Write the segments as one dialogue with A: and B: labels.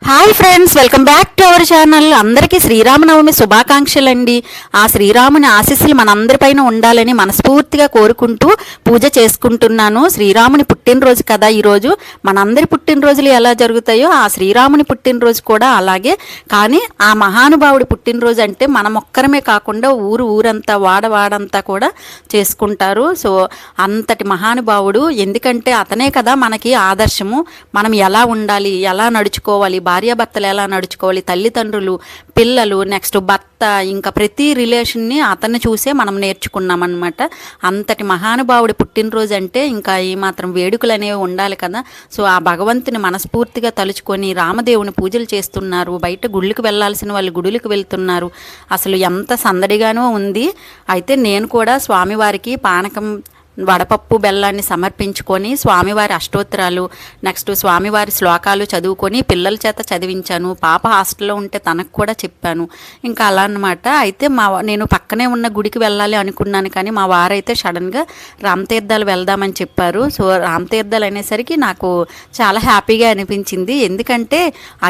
A: Hi friends, welcome back to our channel. అందరికీ శ్రీరామనవమి శుభాకాంక్షలు అండి. ఆ శ్రీరాముని ఆశీస్సులు మనందరిపైన ఉండాలని మనస్ఫూర్తిగా కోరుకుంటూ పూజ చేసుకుంటున్నాను. శ్రీరాముని పుట్టినరోజు కదా ఈరోజు. మనందరి పుట్టినరోజులు ఎలా జరుగుతాయో ఆ శ్రీరాముని పుట్టినరోజు కూడా అలాగే. కానీ ఆ మహానుభావుడి పుట్టినరోజు అంటే మనం ఒక్కరమే కాకుండా ఊరంతా వాడంతా కూడా చేసుకుంటారు. సో అంతటి మహానుభావుడు, ఎందుకంటే అతనే కదా మనకి ఆదర్శము. మనం ఎలా ఉండాలి, ఎలా నడుచుకోవాలి, భార్యాభర్తలు ఎలా నడుచుకోవాలి, తల్లిదండ్రులు, పిల్లలు, నెక్స్ట్ భర్త, ఇంకా ప్రతి రిలేషన్ని అతన్ని చూసే మనం నేర్చుకున్నాం అనమాట. అంతటి మహానుభావుడి పుట్టినరోజు అంటే ఇంకా ఏమాత్రం వేడుకలు అనేవి ఉండాలి కదా. సో ఆ భగవంతుని మనస్ఫూర్తిగా తలుచుకొని రామదేవుని పూజలు చేస్తున్నారు. బయట గుళ్ళకి వెళ్ళాల్సిన వాళ్ళు గుడులకు వెళ్తున్నారు. అసలు ఎంత సందడిగానో ఉంది. అయితే నేను కూడా స్వామివారికి పానకం, వడపప్పు, బెల్లాన్ని సమర్పించుకొని స్వామివారి అష్టోత్తరాలు, నెక్స్ట్ స్వామివారి శ్లోకాలు చదువుకొని పిల్లల చేత చదివించాను. పాప హాస్టల్లో ఉంటే తనకు కూడా చెప్పాను. ఇంకా అలా అన్నమాట. అయితే నేను పక్కనే ఉన్న గుడికి వెళ్ళాలి అనుకున్నాను, కానీ మా వారైతే సడన్గా రామతీర్థాలు వెళ్దామని చెప్పారు. సో రామతీర్థాలు అనేసరికి నాకు చాలా హ్యాపీగా అనిపించింది. ఎందుకంటే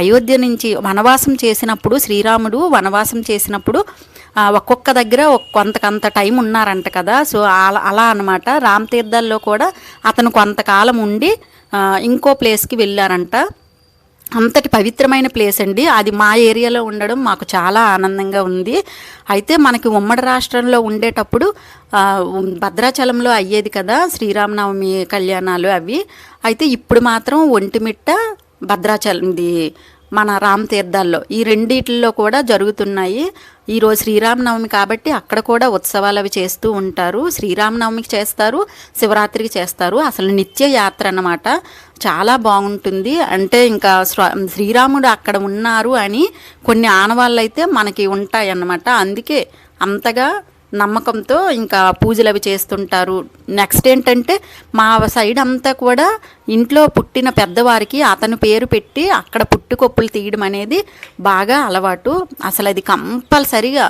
A: అయోధ్య నుంచి వనవాసం చేసినప్పుడు, శ్రీరాముడు వనవాసం చేసినప్పుడు ఒక్కొక్క దగ్గర కొంతకంత టైం ఉన్నారంట కదా. సో అలా అనమాట. రామతీర్థాల్లో కూడా అతను కొంతకాలం ఉండి ఇంకో ప్లేస్కి వెళ్ళారంట. అంతటి పవిత్రమైన ప్లేస్ అండి అది. మా ఏరియాలో ఉండడం మాకు చాలా ఆనందంగా ఉంది. అయితే మనకి ఉమ్మడి రాష్ట్రంలో ఉండేటప్పుడు భద్రాచలంలో అయ్యేది కదా శ్రీరామనవమి కళ్యాణాలు అవి. అయితే ఇప్పుడు మాత్రం ఒంటిమిట్ట, భద్రాచలంది మన రామతీర్థాల్లో ఈ రెండిట్లో కూడా జరుగుతున్నాయి. ఈరోజు శ్రీరామనవమి కాబట్టి అక్కడ కూడా ఉత్సవాలు అవి చేస్తూ ఉంటారు. శ్రీరామనవమికి చేస్తారు, శివరాత్రికి చేస్తారు. అసలు నిత్య యాత్ర అన్నమాట. చాలా బాగుంటుంది. అంటే ఇంకా శ్రీరాముడు అక్కడ ఉన్నారు అని కొన్ని ఆనవాళ్ళు అయితే మనకి ఉంటాయి అన్నమాట. అందుకే అంతగా నమ్మకంతో ఇంకా పూజలు అవి చేస్తుంటారు. నెక్స్ట్ ఏంటంటే మా సైడ్ అంతా కూడా ఇంట్లో పుట్టిన పెద్దవారికి అతని పేరు పెట్టి అక్కడ పుట్టుకొప్పులు తీయడం అనేది బాగా అలవాటు. అసలు అది కంపల్సరిగా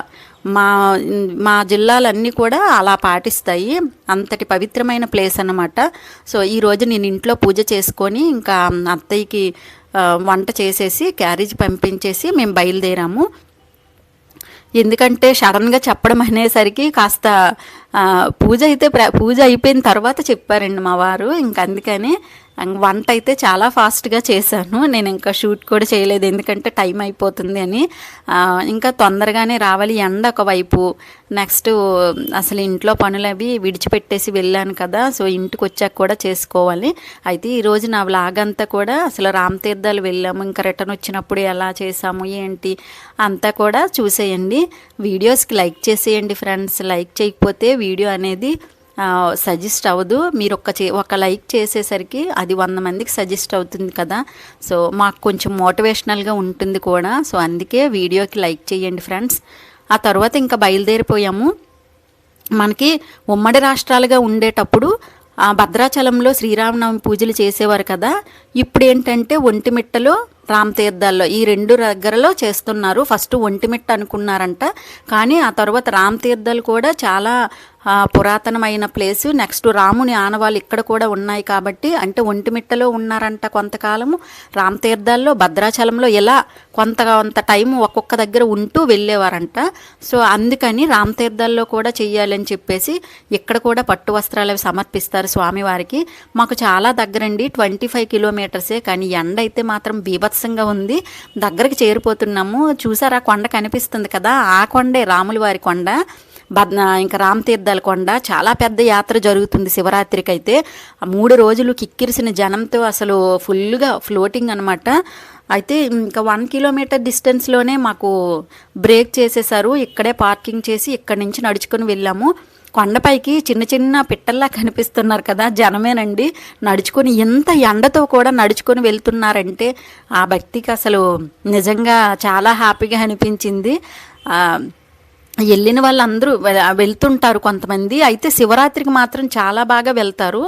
A: మా జిల్లాలన్నీ కూడా అలా పాటిస్తాయి. అంతటి పవిత్రమైన ప్లేస్ అన్నమాట. సో ఈరోజు నేను ఇంట్లో పూజ చేసుకొని ఇంకా అత్తయ్యకి వంట చేసేసి క్యారేజ్ పంపించేసి మేము బయలుదేరాము. ఎందుకంటే సడన్గా చెప్పడం అనేసరికి కాస్త పూజ అయిపోయిన తర్వాత చెప్పారండి మా వారు. ఇంకా అందుకని వంట అయితే చాలా ఫాస్ట్గా చేశాను. నేను ఇంకా షూట్ కూడా చేయలేదు, ఎందుకంటే టైం అయిపోతుంది అని. ఇంకా తొందరగానే రావాలి, ఎండ ఒకవైపు, నెక్స్ట్ అసలు ఇంట్లో పనులు అవి విడిచిపెట్టేసి వెళ్ళాను కదా. సో ఇంటికి వచ్చాక కూడా చేసుకోవాలి. అయితే ఈరోజు నా వ్లాగ్ అంతా కూడా అసలు రామతీర్థాలు వెళ్ళాము, ఇంకా రిటర్న్ వచ్చినప్పుడు ఎలా చేసాము ఏంటి అంతా కూడా చూసేయండి. వీడియోస్కి లైక్ చేసేయండి ఫ్రెండ్స్. లైక్ చేయకపోతే వీడియో అనేది సజెస్ట్ అవ్వదు. మీరు ఒక లైక్ చేసేసరికి అది 100 మందికి సజెస్ట్ అవుతుంది కదా. సో మాకు కొంచెం మోటివేషనల్గా ఉంటుంది కూడా. సో అందుకే వీడియోకి లైక్ చేయండి ఫ్రెండ్స్. ఆ తర్వాత ఇంకా బయలుదేరిపోయాము. మనకి ఉమ్మడి రాష్ట్రాలుగా ఉండేటప్పుడు భద్రాచలంలో శ్రీరామనవమి పూజలు చేసేవారు కదా. ఇప్పుడు ఏంటంటే ఒంటిమిట్టలో, రామతీర్థాల్లో ఈ రెండు దగ్గరలో చేస్తున్నారు. ఫస్ట్ ఒంటిమిట్ట అనుకున్నారంట, కానీ ఆ తర్వాత రామతీర్థాలు కూడా చాలా పురాతనమైన ప్లేసు. నెక్స్ట్ రాముని ఆనవాళ్ళు ఇక్కడ కూడా ఉన్నాయి కాబట్టి, అంటే ఒంటిమిట్టలో ఉన్నారంట కొంతకాలము, రామతీర్థాల్లో, భద్రాచలంలో ఇలా కొంత టైం ఒక్కొక్క దగ్గర ఉంటూ వెళ్ళేవారంట. సో అందుకని రామతీర్థాల్లో కూడా చెయ్యాలని చెప్పేసి ఇక్కడ కూడా పట్టు వస్త్రాలు అవి సమర్పిస్తారు స్వామివారికి. మాకు చాలా దగ్గరండి, 25 కిలోమీటర్సే. కానీ ఎండ అయితే మాత్రం బీభత్సంగా ఉంది. దగ్గరికి చేరిపోతున్నాము. చూసారా కొండ కనిపిస్తుంది కదా, ఆ కొండే రాముల వారి కొండ, ఇంకా రామతీర్థాల కొండ. చాలా పెద్ద యాత్ర జరుగుతుంది శివరాత్రికి అయితే. 3 రోజులు కిక్కిరిసిన జనంతో అసలు ఫుల్గా ఫ్లోటింగ్ అనమాట. అయితే ఇంకా 1 కిలోమీటర్ డిస్టెన్స్లోనే మాకు బ్రేక్ చేసేసారు. ఇక్కడే పార్కింగ్ చేసి ఇక్కడి నుంచి నడుచుకొని వెళ్ళాము. కొండపైకి చిన్న పిట్టల్లా కనిపిస్తున్నారు కదా, జనమేనండి. నడుచుకొని ఎంత ఎండతో కూడా నడుచుకొని వెళ్తున్నారంటే ఆ భక్తికి అసలు నిజంగా చాలా హ్యాపీగా అనిపించింది. వెళ్ళిన వాళ్ళందరూ వెళ్తుంటారు కొంతమంది. అయితే శివరాత్రికి మాత్రం చాలా బాగా వెళ్తారు.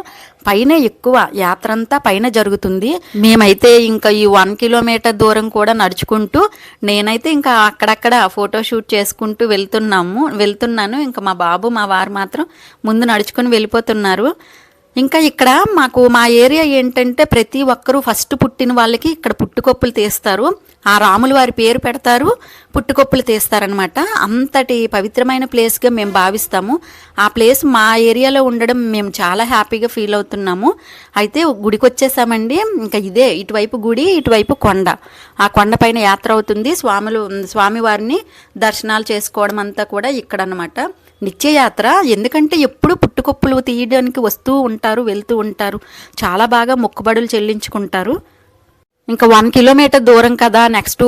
A: పైన ఎక్కువ యాత్ర అంతా పైన జరుగుతుంది. మేమైతే ఇంకా ఈ 1 కిలోమీటర్ దూరం కూడా నడుచుకుంటూ, నేనైతే ఇంకా అక్కడక్కడ ఫోటోషూట్ చేసుకుంటూ వెళ్తున్నాను. ఇంకా మా బాబు, మా వారు మాత్రం ముందు నడుచుకొని వెళ్ళిపోతున్నారు. ఇంకా ఇక్కడ మా ఏరియా ఏంటంటే ప్రతి ఒక్కరూ ఫస్ట్ పుట్టిన వాళ్ళకి ఇక్కడ పుట్టుకొప్పులు తీస్తారు. ఆ రాముల వారి పేరు పెడతారు, పుట్టుకొప్పులు తీస్తారనమాట. అంతటి పవిత్రమైన ప్లేస్గా మేము భావిస్తాము. ఆ ప్లేస్ మా ఏరియాలో ఉండడం మేము చాలా హ్యాపీగా ఫీల్ అవుతున్నాము. అయితే గుడికి వచ్చేసామండి. ఇంకా ఇదే ఇటువైపు గుడి, ఇటువైపు కొండ. ఆ కొండపైన యాత్ర అవుతుంది. స్వామివారిని దర్శనాలు చేసుకోవడం అంతా కూడా ఇక్కడ అనమాట. నిత్యయాత్ర. ఎందుకంటే ఎప్పుడు పుట్టుకొప్పులు తీయడానికి వస్తూ ఉంటారు, వెళ్తూ ఉంటారు. చాలా బాగా మొక్కుబడులు చెల్లించుకుంటారు. ఇంకా 1 కిలోమీటర్ దూరం కదా, నెక్స్ట్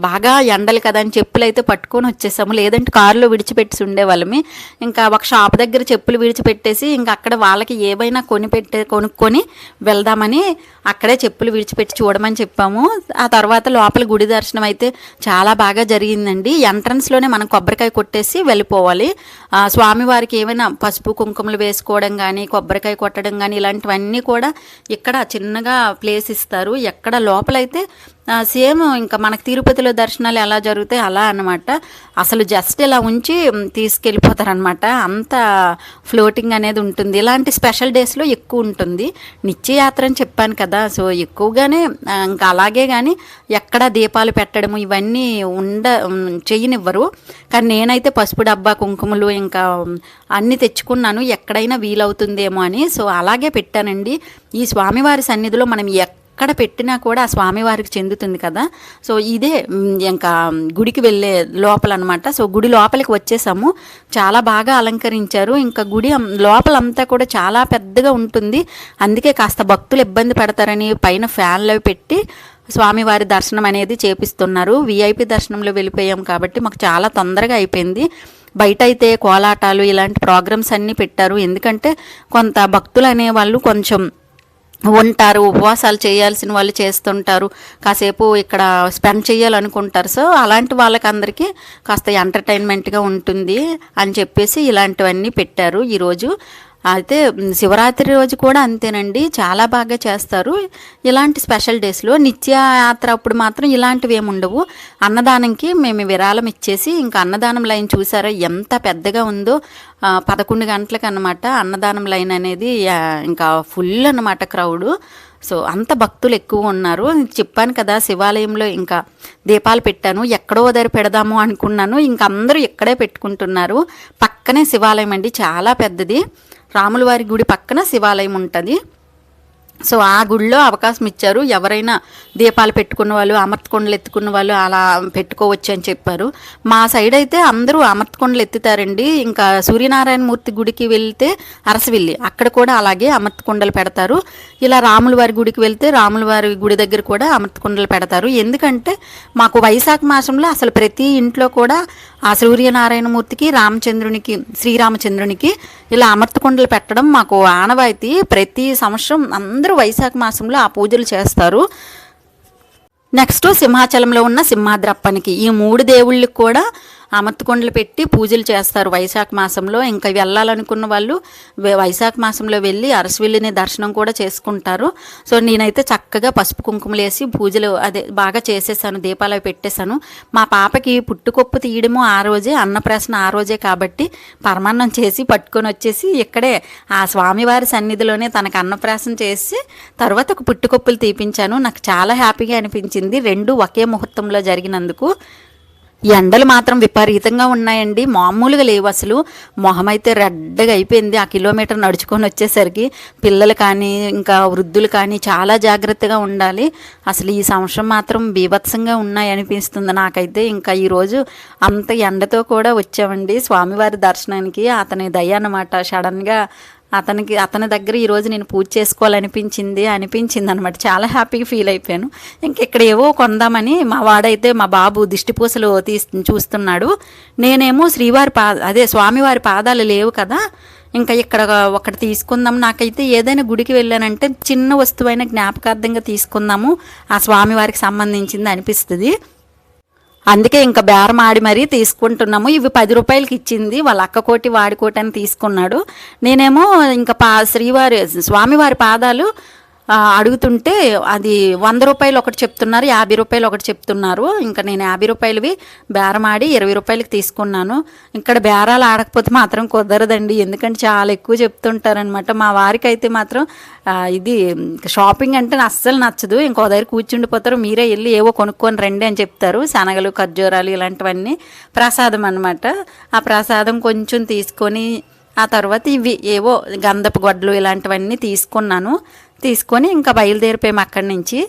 A: బాగా ఎండలు కదా అని చెప్పులు అయితే పట్టుకొని వచ్చేసాము. లేదంటే కారులో విడిచిపెట్టి ఉండేవాళ్ళమి. ఇంకా ఒక షాప్ దగ్గర చెప్పులు విడిచిపెట్టేసి ఇంకా అక్కడ వాళ్ళకి ఏవైనా కొనుక్కొని వెళ్దామని అక్కడే చెప్పులు విడిచిపెట్టి చూడమని చెప్పాము. ఆ తర్వాత లోపల గుడి దర్శనం అయితే చాలా బాగా జరిగిందండి. ఎంట్రన్స్లోనే మనం కొబ్బరికాయ కొట్టేసి వెళ్ళిపోవాలి. స్వామివారికి ఏమైనా పసుపు కుంకుమలు వేసుకోవడం కానీ, కొబ్బరికాయ కొట్టడం కానీ ఇలాంటివన్నీ కూడా ఇక్కడ చిన్నగా ప్లేస్ ఇస్తారు. ఎక్కడ లోపలైతే సేమ్ ఇంకా మనకు తిరుపతిలో దర్శనాలు ఎలా జరుగుతాయి అలా అనమాట. అసలు జస్ట్ ఇలా ఉంచి తీసుకెళ్ళిపోతారనమాట. అంత ఫ్లోటింగ్ అనేది ఉంటుంది. ఇలాంటి స్పెషల్ డేస్లో ఎక్కువ ఉంటుంది. నిత్యయాత్ర అని చెప్పాను కదా, సో ఎక్కువగానే ఇంకా అలాగే. కానీ ఎక్కడ దీపాలు పెట్టడము ఇవన్నీ చెయ్యనివ్వరు. కానీ నేనైతే పసుపు డబ్బా, కుంకుమలు ఇంకా అన్నీ తెచ్చుకున్నాను, ఎక్కడైనా వీలవుతుందేమో అని. సో అలాగే పెట్టానండి. ఈ స్వామివారి సన్నిధిలో మనం ఎక్కడ పెట్టినా కూడా ఆ స్వామివారికి చెందుతుంది కదా. సో ఇదే ఇంకా గుడికి వెళ్ళే లోపల అనమాట. సో గుడి లోపలికి వచ్చేసాము. చాలా బాగా అలంకరించారు. ఇంకా గుడి లోపలంతా కూడా చాలా పెద్దగా ఉంటుంది. అందుకే కాస్త భక్తులు ఇబ్బంది పడతారని పైన ఫ్యాన్లు పెట్టి స్వామివారి దర్శనం అనేది చేపిస్తున్నారు. VIP దర్శనంలో వెళ్ళిపోయాం కాబట్టి మాకు చాలా తొందరగా అయిపోయింది. బయట అయితే కోలాటాలు ఇలాంటి ప్రోగ్రామ్స్ అన్నీ పెట్టారు. ఎందుకంటే కొంత భక్తులు అనేవాళ్ళు కొంచెం ఉంటారు, ఉపవాసాలు చేయాల్సిన వాళ్ళు చేస్తుంటారు, కాసేపు ఇక్కడ స్పెండ్ చేయాలనుకుంటారు. సో అలాంటి వాళ్ళకందరికీ కాస్త ఎంటర్టైన్మెంట్గా ఉంటుంది అని చెప్పేసి ఇలాంటివన్నీ పెట్టారు ఈరోజు. అయితే శివరాత్రి రోజు కూడా అంతేనండి, చాలా బాగా చేస్తారు ఇలాంటి స్పెషల్ డేస్లో. నిత్యయాత్ర అప్పుడు మాత్రం ఇలాంటివి ఏమి ఉండవు. అన్నదానంకి మేము విరాళం ఇచ్చేసి ఇంకా అన్నదానం లైన్ చూసారా ఎంత పెద్దగా ఉందో. 11 గంటలకు అనమాట అన్నదానం లైన్ అనేది. ఇంకా ఫుల్ అనమాట క్రౌడు. సో అంత భక్తులు ఎక్కువ ఉన్నారు. చెప్పాను కదా శివాలయంలో ఇంకా దీపాలు పెట్టాను. ఎక్కడో దగ్గర పెడదాము అనుకున్నాను, ఇంక అందరూ ఇక్కడే పెట్టుకుంటున్నారు. పక్కనే శివాలయం అండి, చాలా పెద్దది. రాముల వారి గుడి పక్కన శివాలయం ఉంటుంది. సో ఆ గుడిలో అవకాశం ఇచ్చారు. ఎవరైనా దీపాలు పెట్టుకున్న వాళ్ళు, అమర్తకొండలు ఎత్తుకున్న వాళ్ళు అలా పెట్టుకోవచ్చు అని చెప్పారు. మా సైడ్ అయితే అందరూ అమర్తకొండలు ఎత్తుతారండి. ఇంకా సూర్యనారాయణ మూర్తి గుడికి వెళ్తే అరసవిల్లి, అక్కడ కూడా అలాగే అమర్తకొండలు పెడతారు. ఇలా రాముల వారి గుడికి వెళ్తే రాముల వారి గుడి దగ్గర కూడా అమర్తకొండలు పెడతారు. ఎందుకంటే మాకు వైశాఖ మాసంలో అసలు ప్రతి ఇంట్లో కూడా ఆ సూర్యనారాయణ మూర్తికి, రామచంద్రునికి, శ్రీరామచంద్రునికి ఇలా అమర్తకొండలు పెట్టడం మాకు ఆనవాయితీ. ప్రతి సంవత్సరం అందరూ వైశాఖ మాసంలో ఆ పూజలు చేస్తారు. నెక్స్ట్ సింహాచలంలో ఉన్న సింహాద్రప్పనికి, ఈ 3 దేవుళ్ళకి కూడా అమర్తకొండలు పెట్టి పూజలు చేస్తారు వైశాఖ మాసంలో. ఇంకా వెళ్ళాలనుకున్న వాళ్ళు వైశాఖ మాసంలో వెళ్ళి అరసవిల్లిని దర్శనం కూడా చేసుకుంటారు. సో నేనైతే చక్కగా పసుపు కుంకుమలు వేసి పూజలు బాగా చేసేసాను, దీపాలు అవి పెట్టేశాను. మా పాపకి పుట్టుకొప్పు తీయడము ఆ రోజే, అన్నప్రాసన ఆ రోజే కాబట్టి పరమాన్నం చేసి పట్టుకొని వచ్చేసి ఇక్కడే ఆ స్వామివారి సన్నిధిలోనే తనకు అన్నప్రాసన చేసి తర్వాత ఒక పుట్టుకొప్పులు తీపించాను. నాకు చాలా హ్యాపీగా అనిపించింది, 2 ఒకే ముహూర్తంలో జరిగినందుకు. ఎండలు మాత్రం విపరీతంగా ఉన్నాయండి, మామూలుగా లేవు అసలు. మొహం అయితే రెడ్డగా అయిపోయింది ఆ కిలోమీటర్ నడుచుకొని వచ్చేసరికి. పిల్లలు కానీ ఇంకా వృద్ధులు కానీ చాలా జాగ్రత్తగా ఉండాలి. అసలు ఈ సంవత్సరం మాత్రం బీభత్సంగా ఉన్నాయి అనిపిస్తుంది నాకైతే. ఇంకా ఈరోజు అంత ఎండతో కూడా వచ్చామండి స్వామివారి దర్శనానికి. అతని దయ అన్నమాట. సడన్గా అతని దగ్గర ఈరోజు నేను పూజ చేసుకోవాలనిపించింది అనమాట. చాలా హ్యాపీగా ఫీల్ అయిపోయాను. ఇక్కడ ఏవో కొందామని మా వాడైతే, మా బాబు దిష్టిపూసలు చూస్తున్నాడు. నేనేమో స్వామివారి పాదాలు లేవు కదా, ఇంకా ఇక్కడ ఒకటి తీసుకుందాం. నాకైతే ఏదైనా గుడికి వెళ్ళానంటే చిన్న వస్తువైన జ్ఞాపకార్థంగా తీసుకుందాము, ఆ స్వామివారికి సంబంధించింది అనిపిస్తుంది. అందుకే ఇంకా బేరం ఆడి మరీ తీసుకుంటున్నాము. ఇవి 10 రూపాయలకి ఇచ్చింది, వాళ్ళ అక్కకోటి వాడికోటి అని తీసుకున్నాడు. నేనేమో ఇంకా స్వామివారి పాదాలు అడుగుతుంటే అది 100 రూపాయలు ఒకటి చెప్తున్నారు, 50 రూపాయలు ఒకటి చెప్తున్నారు. ఇంకా నేను 50 రూపాయలవి బేరమాడి 20 రూపాయలకి తీసుకున్నాను. ఇక్కడ బేరాలు ఆడకపోతే మాత్రం కుదరదండి, ఎందుకంటే చాలా ఎక్కువ చెప్తుంటారనమాట. మా వారికి అయితే మాత్రం ఇది షాపింగ్ అంటే అస్సలు నచ్చదు. ఇంకో దగ్గర కూర్చుండిపోతారు, మీరే వెళ్ళి ఏవో కొనుక్కొని రండి అని చెప్తారు. శనగలు, ఖర్జూరాలు ఇలాంటివన్నీ ప్రసాదం అనమాట. ఆ ప్రసాదం కొంచెం తీసుకొని ఆ తర్వాత ఇవి ఏవో గంధపు గొడ్లు ఇలాంటివన్నీ తీసుకొని ఇంకా బయలుదేరిపోయాము అక్కడి నుంచి.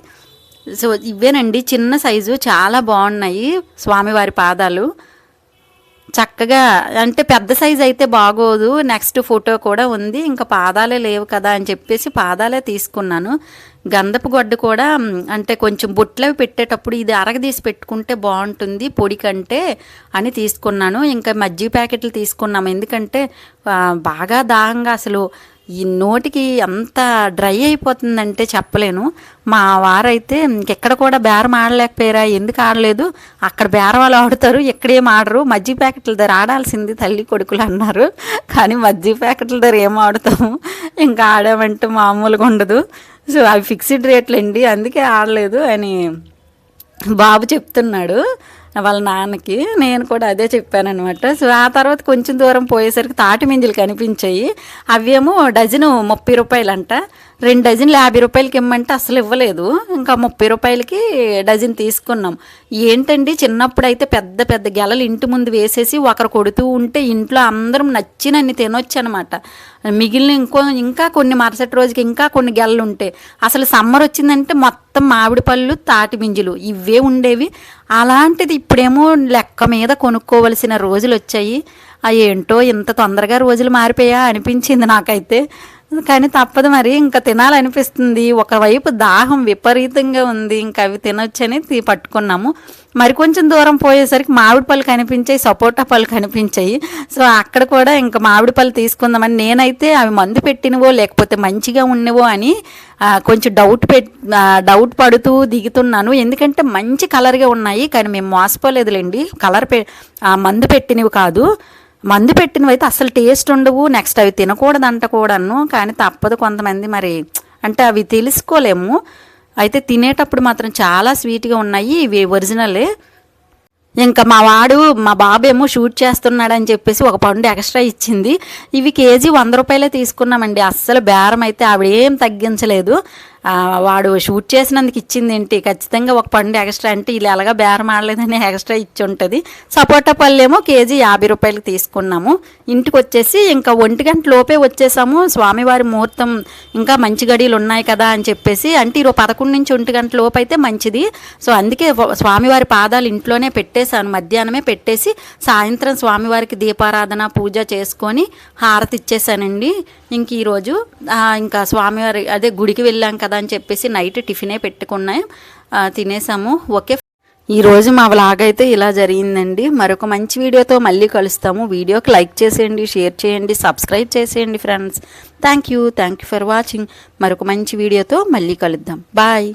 A: సో ఇవేనండి చిన్న సైజు, చాలా బాగున్నాయి స్వామివారి పాదాలు. చక్కగా అంటే పెద్ద సైజు అయితే బాగోదు, నెక్స్ట్ ఫోటో కూడా ఉంది, ఇంకా పాదాలే లేవు కదా అని చెప్పేసి పాదాలే తీసుకున్నాను. గంధపు గొడ్డ కూడా అంటే కొంచెం బొట్లవి పెట్టేటప్పుడు ఇది అరగదీసి పెట్టుకుంటే బాగుంటుంది పొడి కంటే అని తీసుకున్నాను. ఇంకా మజ్జిగ ప్యాకెట్లు తీసుకున్నాము, ఎందుకంటే బాగా దాహంగా అసలు ఈ నోటికి అంత డ్రై అయిపోతుందంటే చెప్పలేను. మా వారైతే ఇంకెక్కడ కూడా బేరం ఆడలేకపోయారా, ఎందుకు ఆడలేదు, అక్కడ బేరం వాళ్ళు ఆడుతారు, ఎక్కడేం ఆడరు, మజ్జిగ ప్యాకెట్ల దగ్గర ఆడాల్సింది తల్లి కొడుకులు అన్నారు. కానీ మజ్జిగ ప్యాకెట్ల దగ్గర ఏం ఆడుతాము, ఇంకా ఆడామంటే మామూలుగా ఉండదు. సో అవి ఫిక్స్డ్ రేట్లండి, అందుకే ఆడలేదు అని బాబు చెప్తున్నాడు వాళ్ళ నాన్నకి. నేను కూడా అదే చెప్పానమాట. సో ఆ తర్వాత కొంచెం దూరం పోయేసరికి తాటి మింజలు కనిపించాయి. అవేమో డజను 30 రూపాయలంట. 2 డజన్లు 50 రూపాయలకి ఇమ్మంటే అసలు ఇవ్వలేదు, ఇంకా 30 రూపాయలకి డజన్ తీసుకున్నాం. ఏంటండి చిన్నప్పుడు అయితే పెద్ద పెద్ద గెలలు ఇంటి ముందు వేసేసి ఒకరు కొడుతూ ఉంటే ఇంట్లో అందరం నచ్చినన్ని తినొచ్చు అనమాట. మిగిలిన ఇంకా కొన్ని మరుసటి రోజుకి ఇంకా కొన్ని గెలలు ఉంటాయి. అసలు సమ్మర్ వచ్చిందంటే మొత్తం మామిడి పళ్ళు, తాటి మింజులు ఇవే ఉండేవి. అలాంటిది ఇప్పుడేమో లెక్క మీద కొనుక్కోవలసిన రోజులు వచ్చాయి. ఏంటో ఇంత తొందరగా రోజులు మారిపోయా అనిపించింది నాకైతే. కానీ తప్పదు మరి, ఇంకా తినాలనిపిస్తుంది. ఒకవైపు దాహం విపరీతంగా ఉంది, ఇంకా అవి తినొచ్చని పట్టుకున్నాము. మరి కొంచెం దూరం పోయేసరికి మామిడి పళ్ళు కనిపించాయి, సపోటా పళ్ళు కనిపించాయి. సో అక్కడ కూడా ఇంకా మామిడి పళ్ళు తీసుకుందామని, నేనైతే అవి మందు పెట్టినవో లేకపోతే మంచిగా ఉన్నవో అని కొంచెం డౌట్ పడుతూ దిగుతున్నాను. ఎందుకంటే మంచి కలర్గా ఉన్నాయి, కానీ మేము మోసపోలేదులేండి, మందు పెట్టినవి కాదు. మందు పెట్టినవి అయితే అసలు టేస్ట్ ఉండవు, నెక్స్ట్ అవి తినకూడదంట కూడాను. కానీ తప్పదు, కొంతమంది మరి అంటే అవి తెలుసుకోలేము. అయితే తినేటప్పుడు మాత్రం చాలా స్వీట్గా ఉన్నాయి, ఇవి ఒరిజినలే. ఇంకా మా బాబేమో షూట్ చేస్తున్నాడని చెప్పేసి ఒక పండు ఎక్స్ట్రా ఇచ్చింది. ఇవి కేజీ 100 రూపాయలే తీసుకున్నామండి. అస్సలు బేరం అయితే ఆవిడ ఏం తగ్గించలేదు. వాడు షూట్ చేసినందుకు ఇచ్చింది ఏంటి, ఖచ్చితంగా ఒక పండు ఎక్స్ట్రా అంటే ఇలా ఎలాగా బేరం ఆడలేదని ఎక్స్ట్రా ఇచ్చి ఉంటుంది. సపోటా పళ్ళేమో కేజీ 50 రూపాయలకి తీసుకున్నాము. ఇంటికి వచ్చేసి ఇంకా 1 గంట లోపే వచ్చేసాము. స్వామివారి ముహూర్తం ఇంకా మంచి గడియలు ఉన్నాయి కదా అని చెప్పేసి, అంటే ఈరోజు 11 నుంచి 1 గంట లోపు అయితే మంచిది. సో అందుకే స్వామివారి పాదాలు ఇంట్లోనే పెట్టేశాను, మధ్యాహ్నమే పెట్టేసి సాయంత్రం స్వామివారికి దీపారాధన పూజ చేసుకొని హారతి ఇచ్చేసానండి. ఇంక ఈరోజు ఇంకా స్వామివారి అదే గుడికి వెళ్ళాం కదా అని చెప్పేసి నైట్ టిఫినే పెట్టుకున్నాం, తినేసాము. ఓకే, ఈరోజు మా వ్లాగ్ అయితే ఇలా జరిగిందండి. మరొక మంచి వీడియోతో మళ్ళీ కలుస్తాము. వీడియోకి లైక్ చేసేయండి, షేర్ చేయండి, సబ్స్క్రైబ్ చేసేయండి friends. Thank you for watching. మరొక మంచి వీడియోతో మళ్ళీ కలుద్దాం. బాయ్.